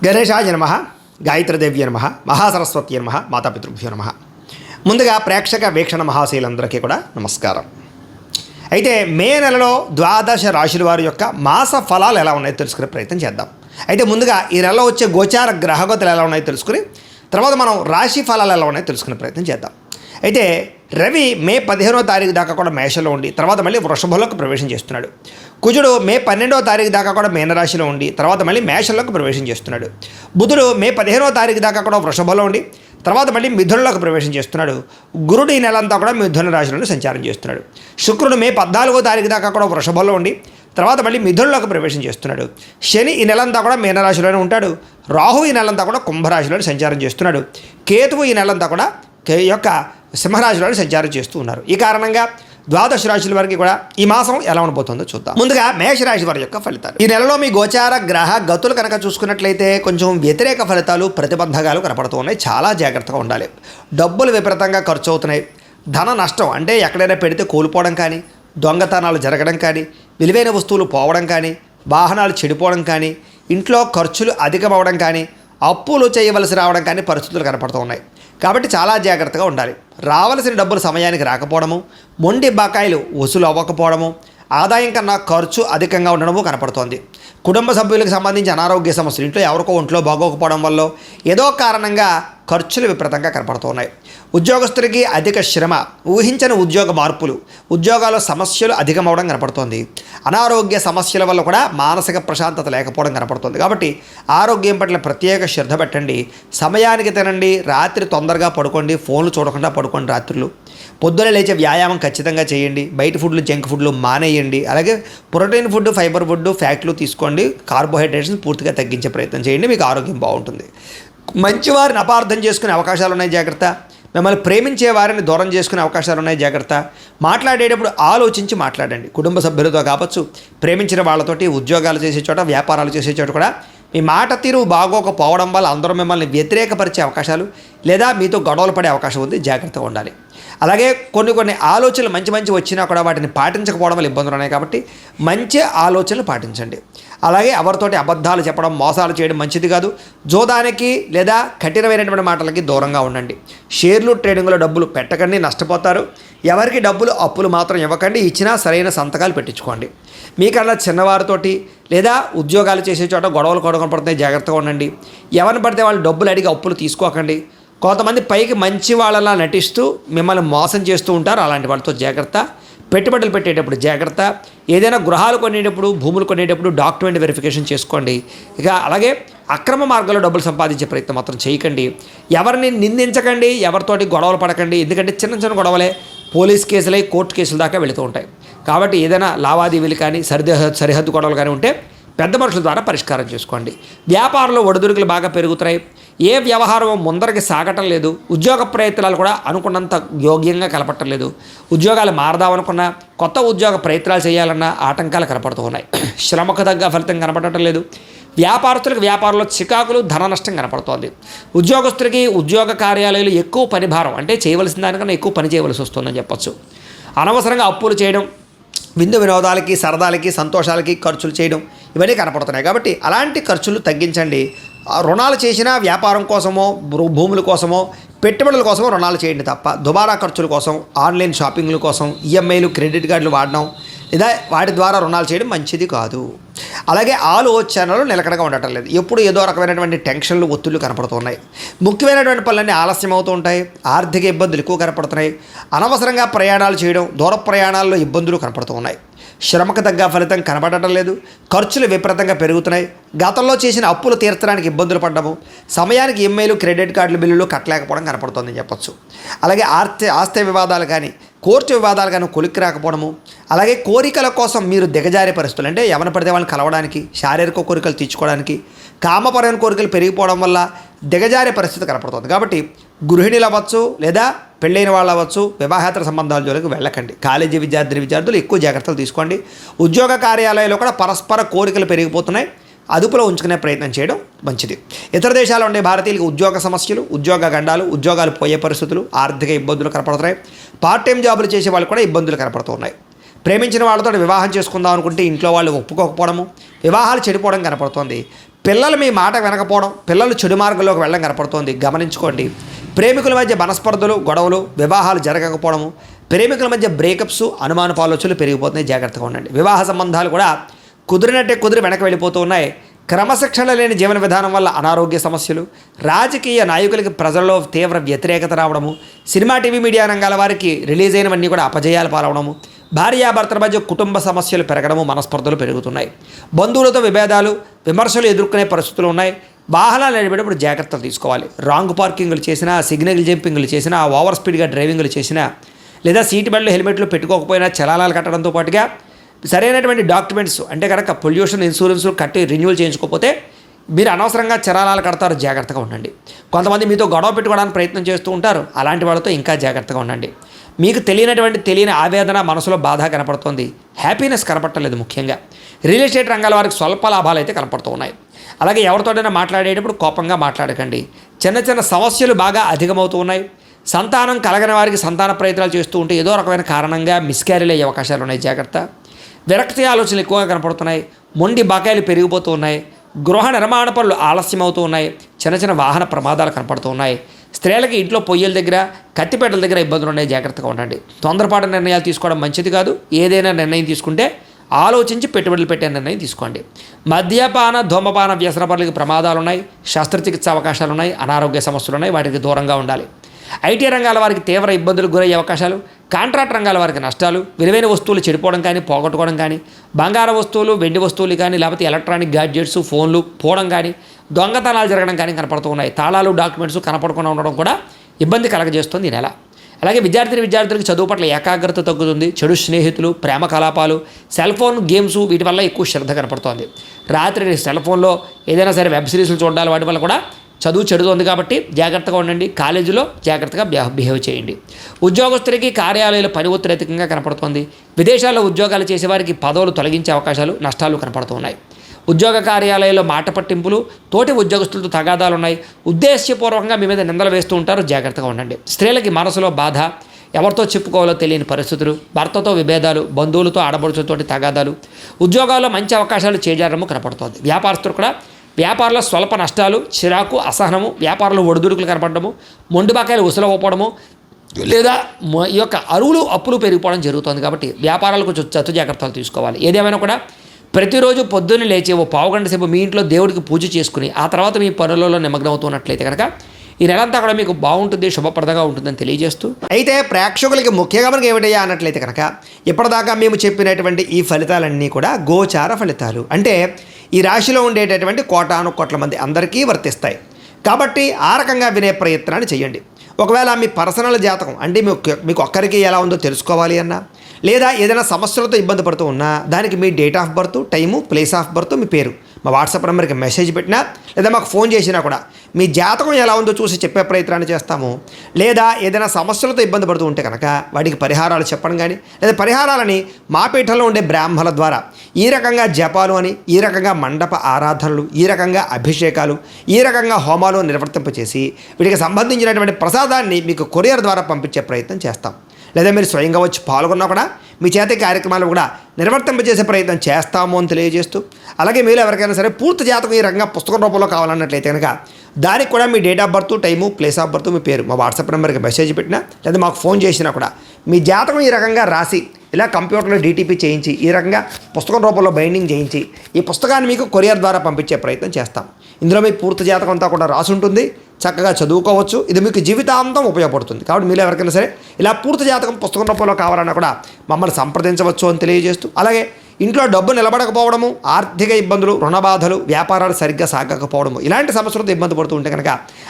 గణేశాయ నమః, గాయత్రీదేవ్య నమః, మహాసరస్వతి నమః, మాతాపితృభ్యో నమః. ముందుగా ప్రేక్షక వీక్షణ మహాశీలందరికీ కూడా నమస్కారం. అయితే మే నెలలో ద్వాదశ రాశుల వారి యొక్క మాస ఫలాలు ఎలా ఉన్నాయో తెలుసుకునే ప్రయత్నం చేద్దాం. అయితే ముందుగా ఈ నెలలో వచ్చే గోచార గ్రహగతులు ఎలా ఉన్నాయో తెలుసుకుని తర్వాత మనం రాశి ఫలాలు ఎలా ఉన్నాయో తెలుసుకునే ప్రయత్నం చేద్దాం. అయితే రవి మే 15వ తారీఖు దాకా కూడా మేషంలో ఉండి తర్వాత మళ్ళీ వృషభంలోకి ప్రవేశం చేస్తున్నాడు. కుజుడు మే 12వ తారీఖు దాకా కూడా మీనరాశిలో ఉండి తర్వాత మళ్ళీ మేషంలోకి ప్రవేశం చేస్తున్నాడు. బుధుడు మే 15వ తారీఖు దాకా కూడా వృషభంలో ఉండి తర్వాత మళ్ళీ మిథునంలోకి ప్రవేశం చేస్తున్నాడు. గురుడు ఈ నెలంతా కూడా మిథున రాశిలోనే సంచారం చేస్తున్నాడు. శుక్రుడు మే 14వ తారీఖు దాకా కూడా వృషభంలో ఉండి తర్వాత మళ్ళీ మిథునంలోకి ప్రవేశం చేస్తున్నాడు. శని ఈ నెలంతా కూడా మీనరాశిలోనే ఉంటాడు. రాహు ఈ నెలంతా కూడా కుంభరాశిలోనే సంచారం చేస్తున్నాడు. కేతువు ఈ నెలంతా కూడా యొక్క సింహరాశిలో సంచారం చేస్తూ ఉన్నారు. ఈ కారణంగా ద్వాదశ రాశుల వారికి కూడా ఈ మాసం ఎలా ఉండబోతుందో చూద్దాం. ముందుగా మేషరాశి వారి యొక్క ఫలితాలు. ఈ నెలలో మీ గోచార గ్రహ గతులు కనుక చూసుకున్నట్లయితే కొంచెం వ్యతిరేక ఫలితాలు, ప్రతిబంధకాలు కనపడుతూ ఉన్నాయి. చాలా జాగ్రత్తగా ఉండాలి. డబ్బులు విపరీతంగా ఖర్చు అవుతున్నాయి. ధన నష్టం అంటే ఎక్కడైనా పెడితే కోల్పోవడం కానీ, దొంగతనాలు జరగడం కానీ, విలువైన వస్తువులు పోవడం కానీ, వాహనాలు చెడిపోవడం కానీ, ఇంట్లో ఖర్చులు అధికమవడం కానీ, అప్పులు చేయవలసి రావడం కానీ పరిస్థితులు కనపడుతూ ఉన్నాయి. కాబట్టి చాలా జాగ్రత్తగా ఉండాలి. రావలసిన డబ్బులు సమయానికి రాకపోవడము, మొండి బకాయిలు వసూలు అవ్వకపోవడము, ఆదాయం కన్నా ఖర్చు అధికంగా ఉండడము కనపడుతోంది. కుటుంబ సభ్యులకు సంబంధించి అనారోగ్య సమస్యలు, ఇంట్లో ఎవరికో ఒంట్లో బాగోకపోవడం వల్ల ఏదో కారణంగా ఖర్చులు విపరీతంగా కనపడుతున్నాయి. ఉద్యోగస్తులకి అధిక శ్రమ, ఊహించని ఉద్యోగ మార్పులు, ఉద్యోగాల్లో సమస్యలు అధికమవడం కనపడుతోంది. అనారోగ్య సమస్యల వల్ల కూడా మానసిక ప్రశాంతత లేకపోవడం కనపడుతుంది. కాబట్టి ఆరోగ్యం పట్ల ప్రత్యేక శ్రద్ధ పెట్టండి. సమయానికి తినండి. రాత్రి తొందరగా పడుకోండి. ఫోన్లు చూడకుండా పడుకోండి. రాత్రులు పొద్దున లేచే వ్యాయామం ఖచ్చితంగా చేయండి. బయట ఫుడ్లు, జంక్ ఫుడ్లు మానేయండి. అలాగే ప్రోటీన్ ఫుడ్, ఫైబర్ ఫుడ్, ఫ్యాట్లు తీసుకోండి. కార్బోహైడ్రేట్స్ని పూర్తిగా తగ్గించే ప్రయత్నం చేయండి. మీకు ఆరోగ్యం బాగుంటుంది. మంచివారిని అపార్థం చేసుకునే అవకాశాలు ఉన్నాయి, జాగ్రత్త. మిమ్మల్ని ప్రేమించే వారిని దూరం చేసుకునే అవకాశాలు ఉన్నాయి, జాగ్రత్త. మాట్లాడేటప్పుడు ఆలోచించి మాట్లాడండి. కుటుంబ సభ్యులతో కావచ్చు, ప్రేమించిన వాళ్ళతోటి, ఉద్యోగాలు చేసే చోట, వ్యాపారాలు చేసే చోట కూడా మీ మాట తీరు బాగోకపోవడం వల్ల అందరూ మిమ్మల్ని వ్యతిరేకపరిచే అవకాశాలు లేదా మీతో గొడవలు పడే అవకాశం ఉంది, జాగ్రత్తగా ఉండాలి. అలాగే కొన్ని ఆలోచనలు మంచి వచ్చినా కూడా వాటిని పాటించకపోవడం వల్ల ఇబ్బందులు ఉన్నాయి. కాబట్టి మంచి ఆలోచనలు పాటించండి. అలాగే ఎవరితోటి అబద్ధాలు చెప్పడం, మోసాలు చేయడం మంచిది కాదు. జోదానికి లేదా కఠినమైనటువంటి మాటలకి దూరంగా ఉండండి. షేర్లు, ట్రేడింగ్లో డబ్బులు పెట్టకండి, నష్టపోతారు. ఎవరికి డబ్బులు అప్పులు మాత్రం ఇవ్వకండి. ఇచ్చినా సరైన సంతకాలు పెట్టించుకోండి. మీకన్నా చిన్నవారితోటి లేదా ఉద్యోగాలు చేసే చోట గొడవలు కనపడుతున్నాయి, జాగ్రత్తగా ఉండండి. ఎవరిని పడితే వాళ్ళు డబ్బులు అడిగి అప్పులు తీసుకోకండి. కొంతమంది పైకి మంచి వాళ్ళలా నటిస్తూ మిమ్మల్ని మోసం చేస్తూ ఉంటారు. అలాంటి వాళ్ళతో జాగ్రత్త. పెట్టుబడులు పెట్టేటప్పుడు జాగ్రత్త. ఏదైనా గృహాలు కొనేటప్పుడు, భూములు కొనేటప్పుడు డాక్యుమెంట్ వెరిఫికేషన్ చేసుకోండి. ఇక అలాగే అక్రమ మార్గంలో డబ్బులు సంపాదించే ప్రయత్నం మాత్రం చేయకండి. ఎవరిని నిందించకండి, ఎవరితోటి గొడవలు పడకండి. ఎందుకంటే చిన్న గొడవలే పోలీస్ కేసులై కోర్టు కేసుల దాకా వెళుతూ ఉంటాయి. కాబట్టి ఏదైనా లావాదేవీలు కానీ, సరిహద్దు గొడవలు కానీ ఉంటే పెద్ద మనుషుల ద్వారా పరిష్కారం చేసుకోండి. వ్యాపారంలో ఒడిదుడుకులు బాగా పెరుగుతున్నాయి. ఏ వ్యవహారం ముందరికి సాగటం లేదు. ఉద్యోగ ప్రయత్నాలు కూడా అనుకున్నంత యోగ్యంగా కనపడటం లేదు. ఉద్యోగాలు మారదామనుకున్నా, కొత్త ఉద్యోగ ప్రయత్నాలు చేయాలన్నా ఆటంకాలు కనపడుతూ ఉన్నాయి. శ్రమకు తగ్గ ఫలితం కనపడటం లేదు. వ్యాపారస్తులకు వ్యాపారంలో చికాకులు, ధన నష్టం కనపడుతోంది. ఉద్యోగస్తులకి ఉద్యోగ కార్యాలయాలు ఎక్కువ పని భారం, అంటే చేయవలసిన దానికన్నా ఎక్కువ పని చేయవలసి వస్తుందని చెప్పచ్చు. అనవసరంగా అప్పులు చేయడం, విందు వినోదాలకి, సరదాలకి, సంతోషాలకి ఖర్చులు చేయడం ఇవన్నీ కనపడుతున్నాయి. కాబట్టి అలాంటి ఖర్చులు తగ్గించండి. రుణాలు చేసినా వ్యాపారం కోసమో, భూముల కోసమో, పెట్టుబడుల కోసమో రుణాలు చేయండి తప్ప దుబారా ఖర్చుల కోసం, ఆన్లైన్ షాపింగ్ల కోసం, ఈఎంఐలు, క్రెడిట్ కార్డులు వాడడం లేదా వాటి ద్వారా రుణాలు చేయడం మంచిది కాదు. అలాగే ఆలోచనలు నిలకడగా ఉండటం లేదు. ఎప్పుడు ఏదో రకమైనటువంటి టెన్షన్లు, ఒత్తిళ్లు కనపడుతున్నాయి. ముఖ్యమైనటువంటి పనులన్నీ ఆలస్యం అవుతూ ఉంటాయి. ఆర్థిక ఇబ్బందులు ఎక్కువ కనపడుతున్నాయి. అనవసరంగా ప్రయాణాలు చేయడం, దూర ప్రయాణాల్లో ఇబ్బందులు కనపడుతూ ఉన్నాయి. శ్రమకు తగ్గ ఫలితం కనపడటం లేదు. ఖర్చులు విపరీతంగా పెరుగుతున్నాయి. గతంలో చేసిన అప్పులు తీర్చడానికి ఇబ్బందులు పడ్డము, సమయానికి ఈఎంఐలు, క్రెడిట్ కార్డుల బిల్లులు కట్టలేకపోవడం కనపడుతుందని చెప్పచ్చు. అలాగే ఆస్తి వివాదాలు కానీ, కోర్టు వివాదాలు కానీ కొలిక్కి రాకపోవడము, అలాగే కోరికల కోసం మీరు దిగజారే పరిస్థితులు, అంటే ఎవరిని పడితే వాళ్ళని కలవడానికి, శారీరక కోరికలు తీర్చుకోవడానికి, కామపరమైన కోరికలు పెరిగిపోవడం వల్ల దిగజారే పరిస్థితి కనపడుతుంది. కాబట్టి గృహిణులు అవ్వచ్చు లేదా పెళ్ళైన వాళ్ళు అవ్వచ్చు, వివాహేతర సంబంధాల జోలికి వెళ్ళకండి. కాలేజీ విద్యార్థులు ఎక్కువ జాగ్రత్తలు తీసుకోండి. ఉద్యోగ కార్యాలయాల్లో కూడా పరస్పర కోరికలు పెరిగిపోతున్నాయి. అదుపులో ఉంచుకునే ప్రయత్నం చేయడం మంచిది. ఇతర దేశాల్లో ఉండే భారతీయులకు ఉద్యోగ సమస్యలు, ఉద్యోగ గండాలు, ఉద్యోగాలు పోయే పరిస్థితులు, ఆర్థిక ఇబ్బందులు కనపడుతున్నాయి. పార్ట్ టైం జాబులు చేసే వాళ్ళు కూడా ఇబ్బందులు కనపడుతున్నాయి. ప్రేమించిన వాళ్ళతో వివాహం చేసుకుందాం అనుకుంటే ఇంట్లో వాళ్ళు ఒప్పుకోకపోవడము, వివాహాలు చెడిపోవడం కనపడుతోంది. పిల్లలు మీ మాట వినకపోవడం, పిల్లలు చెడు మార్గంలోకి వెళ్ళడం కనపడుతోంది, గమనించుకోండి. ప్రేమికుల మధ్య మనస్పర్ధలు, గొడవలు, వివాహాలు జరగకపోవడము, ప్రేమికుల మధ్య బ్రేకప్స్, అనుమానపు ఆలోచనలు పెరిగిపోతున్నాయి, జాగ్రత్తగా ఉండండి. వివాహ సంబంధాలు కూడా కుదిరినట్టే కుదిరి వెనక్కి వెళ్ళిపోతూ ఉన్నాయి. క్రమశిక్షణ లేని జీవన విధానం వల్ల అనారోగ్య సమస్యలు, రాజకీయ నాయకులకి ప్రజల్లో తీవ్ర వ్యతిరేకత రావడము, సినిమా టీవీ మీడియా రంగాల వారికి రిలీజ్ అయినవన్నీ కూడా అపజయాలు పాలవడము, భార్యాభర్తల మధ్య కుటుంబ సమస్యలు పెరగడము, మనస్పర్ధలు పెరుగుతున్నాయి. బంధువులతో విభేదాలు, విమర్శలు ఎదుర్కొనే పరిస్థితులు ఉన్నాయి. వాహనాలు నడిపేటప్పుడు జాగ్రత్తలు తీసుకోవాలి. రాంగ్ పార్కింగ్లు చేసినా, సిగ్నల్ జంపింగ్లు చేసినా, ఓవర్ స్పీడ్గా డ్రైవింగ్లు చేసినా, లేదా సీట్ బెల్ట్లు, హెల్మెట్లు పెట్టుకోకపోయినా చలానాలు కట్టడంతో పాటుగా సరైనటువంటి డాక్యుమెంట్స్ అంటే కనుక పొల్యూషన్ ఇన్సూరెన్స్ కట్టి రెన్యూవల్ చేయించుకోకపోతే మీరు అనవసరంగా చలానాలు కడతారు, జాగ్రత్తగా ఉండండి. కొంతమంది మీతో గొడవ పెట్టుకోవడానికి ప్రయత్నం చేస్తూ ఉంటారు, అలాంటి వాళ్ళతో ఇంకా జాగ్రత్తగా ఉండండి. మీకు తెలియని ఆవేదన, మనసులో బాధ కనపడుతుంది, హ్యాపీనెస్ కనపడలేదు. ముఖ్యంగా రియల్ ఎస్టేట్ రంగాల వారికి స్వల్ప లాభాలు అయితే కనపడుతూ ఉన్నాయి. అలాగే ఎవరితోనైనా మాట్లాడేటప్పుడు కోపంగా మాట్లాడకండి. చిన్న చిన్న సమస్యలు బాగా అధికమవుతూ ఉన్నాయి. సంతానం కలగని వారికి సంతాన ప్రయత్నాలు చేస్తూ ఉంటే ఏదో రకమైన కారణంగా మిస్క్యారీలు అయ్యే అవకాశాలు ఉన్నాయి, జాగ్రత్త. విరక్తి ఆలోచనలు ఎక్కువగా కనపడుతున్నాయి. మొండి బకాయిలు పెరిగిపోతూ ఉన్నాయి. గృహ నిర్మాణ పనులు ఆలస్యం అవుతూ ఉన్నాయి. చిన్న చిన్న వాహన ప్రమాదాలు కనపడుతూ ఉన్నాయి. స్త్రీలకి ఇంట్లో పొయ్యిల దగ్గర, కత్తిపేటల దగ్గర ఇబ్బందులు ఉన్నాయి, జాగ్రత్తగా ఉండండి. తొందరపాటు నిర్ణయాలు తీసుకోవడం మంచిది కాదు. ఏదైనా నిర్ణయం తీసుకుంటే ఆలోచించి పెట్టుబడులు పెట్టే నిర్ణయం తీసుకోండి. మద్యపాన, ధూమపాన వ్యసనపరులకి ప్రమాదాలు ఉన్నాయి. శస్త్రచికిత్స అవకాశాలు ఉన్నాయి. అనారోగ్య సమస్యలు ఉన్నాయి, వాటికి దూరంగా ఉండాలి. ఐటీ రంగాల వారికి తీవ్ర ఇబ్బందులు గురయ్యే అవకాశాలు, కాంట్రాక్ట్ రంగాల వారికి నష్టాలు, విలువైన వస్తువులు చెడిపోవడం కానీ, పోగొట్టుకోవడం కానీ, బంగారు వస్తువులు, వెండి వస్తువులు కానీ, లేకపోతే ఎలక్ట్రానిక్ గ్యాడ్జెట్స్, ఫోన్లు పోవడం కానీ, దొంగతనాలు జరగడం కానీ కనపడుతూ ఉన్నాయి. తాళాలు, డాక్యుమెంట్స్ కనపడకుండా ఉండడం కూడా ఇబ్బంది కలగజేస్తుంది ఈ నెల. అలాగే విద్యార్థులకు చదువు పట్ల ఏకాగ్రత తగ్గుతుంది. చెడు స్నేహితులు, ప్రేమ కలాపాలు, సెల్ ఫోన్ గేమ్స్, వీటి వల్ల ఎక్కువ శ్రద్ధ కనపడుతోంది. రాత్రి సెల్ ఫోన్లో ఏదైనా సరే వెబ్ సిరీస్లు చూడాలి, వాటి వల్ల కూడా చదువు చెడుతోంది. కాబట్టి జాగ్రత్తగా ఉండండి. కాలేజీలో జాగ్రత్తగా బిహేవ్ చేయండి. ఉద్యోగస్తులకి కార్యాలయాలు పని ఒత్తిడి అధికంగా కనపడుతోంది. విదేశాల్లో ఉద్యోగాలు చేసేవారికి పదవులు తొలగించే అవకాశాలు, నష్టాలు కనపడుతున్నాయి. ఉద్యోగ కార్యాలయాల్లో మాట పట్టింపులు, తోటి ఉద్యోగస్తులతో తగాదాలు ఉన్నాయి. ఉద్దేశ్యపూర్వకంగా మీ మీద నిందలు వేస్తూ ఉంటారు, జాగ్రత్తగా ఉండండి. స్త్రీలకి మనసులో బాధ, ఎవరితో చెప్పుకోవాలో తెలియని పరిస్థితులు, భర్తతో విభేదాలు, బంధువులతో ఆడబడుచులతోటి తగాదాలు, ఉద్యోగాల్లో మంచి అవకాశాలు చేజారము కనపడుతోంది. వ్యాపారస్తులు కూడా వ్యాపారంలో స్వల్ప నష్టాలు, చిరాకు, అసహనము, వ్యాపారంలో ఒడిదుడుకులు కనపడము, మొండి బకాయిలు ఉసులవ్వడము, లేదా ఈ యొక్క అరువులు అప్పులు పెరిగిపోవడం జరుగుతుంది. కాబట్టి వ్యాపారాలు కొంచెం చత్తు జాగ్రత్తలు తీసుకోవాలి. ఏదేమైనా కూడా ప్రతిరోజు పొద్దున్నే లేచి ఓ పావుగంట సేపు మీ ఇంట్లో దేవుడికి పూజ చేసుకుని ఆ తర్వాత మీ పనులలో నిమగ్నం అవుతున్నట్లయితే కనుక ఈ నెలంతా కూడా మీకు బాగుంటుంది, శుభప్రదంగా ఉంటుందని తెలియజేస్తూ, అయితే ప్రేక్షకులకి ముఖ్యంగా మనకి ఏమిటయ్యా అన్నట్లయితే కనుక ఇప్పటిదాకా మేము చెప్పినటువంటి ఈ ఫలితాలన్నీ కూడా గోచార ఫలితాలు, అంటే ఈ రాశిలో ఉండేటటువంటి కోటాను కోట్ల మంది అందరికీ వర్తిస్తాయి. కాబట్టి ఆ రకంగా వినే ప్రయత్నాన్ని చేయండి. ఒకవేళ మీ పర్సనల్ జాతకం అంటే మీకు ఒక్కరికి ఎలా ఉందో తెలుసుకోవాలి అన్నా, లేదా ఏదైనా సమస్యలతో ఇబ్బంది పడుతూ ఉన్నా దానికి మీ date of birth, time, place of birth, మీ పేరు మా వాట్సాప్ నెంబర్కి మెసేజ్ పెట్టినా లేదా మాకు ఫోన్ చేసినా కూడా మీ జాతకం ఎలా ఉందో చూసి చెప్పే ప్రయత్నాన్ని చేస్తాము. లేదా ఏదైనా సమస్యలతో ఇబ్బంది పడుతూ ఉంటే కనుక వాటికి పరిహారాలు చెప్పడం కానీ, లేదా పరిహారాలని మా పీఠంలో ఉండే బ్రాహ్మణుల ద్వారా ఈ రకంగా జపాలు అని, ఈ రకంగా మండప ఆరాధనలు, ఈ రకంగా అభిషేకాలు, ఈ రకంగా హోమాలు నిర్వర్తింపచేసి వీటికి సంబంధించినటువంటి ప్రసాదాన్ని మీకు కొరియర్ ద్వారా పంపించే ప్రయత్నం చేస్తాం. లేదా మీరు స్వయంగా వచ్చి పాల్గొన్నా కూడా మీ చేత కార్యక్రమాలు కూడా నిర్వర్తింపజేసే ప్రయత్నం చేస్తాము అని తెలియజేస్తూ, అలాగే మీరు ఎవరికైనా సరే పూర్తి జాతకం ఈ రకంగా పుస్తకం రూపంలో కావాలన్నట్లయితే కనుక దానికి కూడా మీ date of birth, time, place of birth, మీ పేరు మా వాట్సాప్ నెంబర్కి మెసేజ్ పెట్టినా లేదా మాకు ఫోన్ చేసినా కూడా మీ జాతకం ఈ రకంగా రాసి ఇలా కంప్యూటర్లో డీటీపీ చేయించి ఈ రకంగా పుస్తకం రూపంలో బైండింగ్ చేయించి ఈ పుస్తకాన్ని మీకు కొరియర్ ద్వారా పంపించే ప్రయత్నం చేస్తాం. ఇందులో మీ పూర్తి జాతకం అంతా కూడా రాసి ఉంటుంది, చక్కగా చదువుకోవచ్చు. ఇది మీకు జీవితాంతం ఉపయోగపడుతుంది. కాబట్టి మీరు ఎవరికైనా సరే ఇలా పూర్తి జాతకం పుస్తకం రూపంలో కావాలన్నా కూడా మమ్మల్ని సంప్రదించవచ్చు అని తెలియజేస్తూ, అలాగే ఇంట్లో డబ్బు నిలబడకపోవడము, ఆర్థిక ఇబ్బందులు, రుణ బాధలు, వ్యాపారాలు సరిగ్గా సాగకపోవడము, ఇలాంటి సమస్యలతో ఇబ్బంది పడుతూ ఉంటే కనుక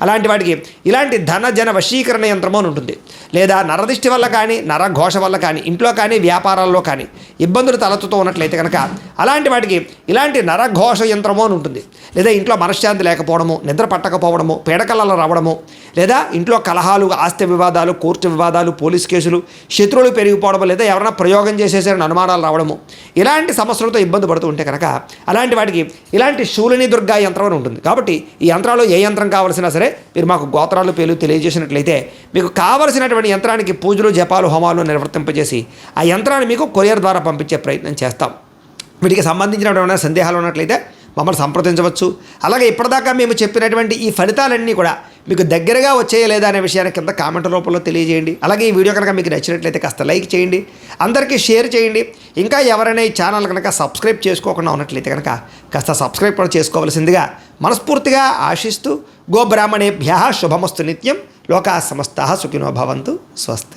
అలాంటి వాటికి ఇలాంటి ధన జన వశీకరణ యంత్రము అని ఉంటుంది. లేదా నరదిష్టి వల్ల కానీ, నరఘోష వల్ల కానీ, ఇంట్లో కానీ వ్యాపారాల్లో కానీ ఇబ్బందులు తలెత్తుతూ ఉన్నట్లయితే కనుక అలాంటి వాటికి ఇలాంటి నరఘోష యంత్రము అని ఉంటుంది. లేదా ఇంట్లో మనశ్శాంతి లేకపోవడము, నిద్ర పట్టకపోవడము, పీడకలలు రావడము, లేదా ఇంట్లో కలహాలు, ఆస్తి వివాదాలు, కోర్టు వివాదాలు, పోలీస్ కేసులు, శత్రువులు పెరిగిపోవడము, లేదా ఎవరైనా ప్రయోగం చేసేసారని అనుమానాలు రావడము, ఇలాంటి సమస్యలతో ఇబ్బంది పడుతూ ఉంటే కనుక అలాంటి వాటికి ఇలాంటి శూలిని దుర్గా యంత్రం అని ఉంటుంది. కాబట్టి ఈ యంత్రాలు ఏ యంత్రం కావాల్సినా సరే మీరు మాకు గోత్రాలు పేర్లు తెలియజేసినట్లయితే మీకు కావలసినటువంటి యంత్రానికి పూజలు, జపాలు, హోమాలు నిర్వర్తింపజేసి ఆ యంత్రాన్ని మీకు కొరియర్ ద్వారా పంపించే ప్రయత్నం చేస్తాం. వీటికి సంబంధించినటువంటి సందేహాలు ఉన్నట్లయితే మమ్మల్ని సంప్రదించవచ్చు. అలాగే ఇప్పటిదాకా మేము చెప్పినటువంటి ఈ ఫలితాలన్నీ కూడా మీకు దగ్గరగా వచ్చేయ లేదా అనే విషయాన్ని కింద కామెంట్ రూపంలో తెలియజేయండి. అలాగే ఈ వీడియో కనుక మీకు నచ్చినట్లయితే కాస్త లైక్ చేయండి, అందరికీ షేర్ చేయండి. ఇంకా ఎవరైనా ఈ ఛానల్ కనుక సబ్స్క్రైబ్ చేసుకోకుండా ఉన్నట్లయితే కనుక కాస్త సబ్స్క్రైబ్ కూడా చేసుకోవాల్సిందిగా మనస్ఫూర్తిగా ఆశిస్తూ గోబ్రాహ్మణేభ్యः శుభమస్తు నిత్యం. లోకాः సమస్తాः సుఖినో భవంతు. స్వస్తి.